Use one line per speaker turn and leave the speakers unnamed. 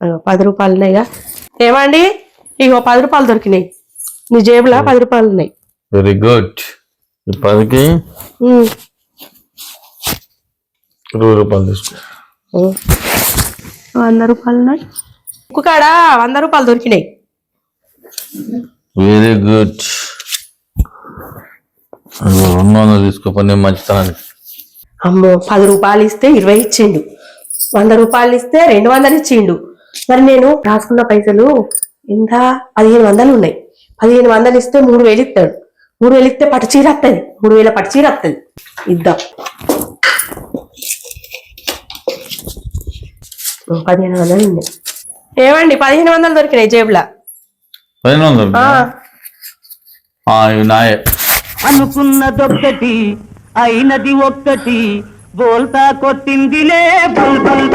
10 రూపాయలు ఉన్నాయిగా. ఏమండి, ఇగో 10 రూపాయలు దొరికినాయి. నీ జేబులో 10 రూపాయలు ఉన్నాయి.
Very good. 10కి 20 రూపాయలు తీసుకో.
100 రూపాయలు ఉన్నాయి. కాడ 100 రూపాయలు దొరికినాయి.
Very good. 200 తీసుకోపని మంచితనానికి.
అమ్మో, 10 రూపాయలు ఇస్తే 20 ఇచ్చిండు, 100 రూపాయలు ఇస్తే 200 ఇచ్చిండు. మరి నేను రాసుకున్న పైసలు ఎంత 1500 ఉన్నాయి. 1500 ఇస్తే 3000 ఇస్తాడు. 3000 ఇస్తే పట్టు చీర వస్తుంది. 3000 పట్టు చీర వస్తుంది. ఇద్దాం. 1500 ఉన్నాయి. ఏమండి, 1500 దొరికినాయి జేబులా.
1500 నాయే.
అనుకున్నదొక్కటి అయినది ఒక్కటి, బోల్తా కొట్టిందిలే బుల్బుల్.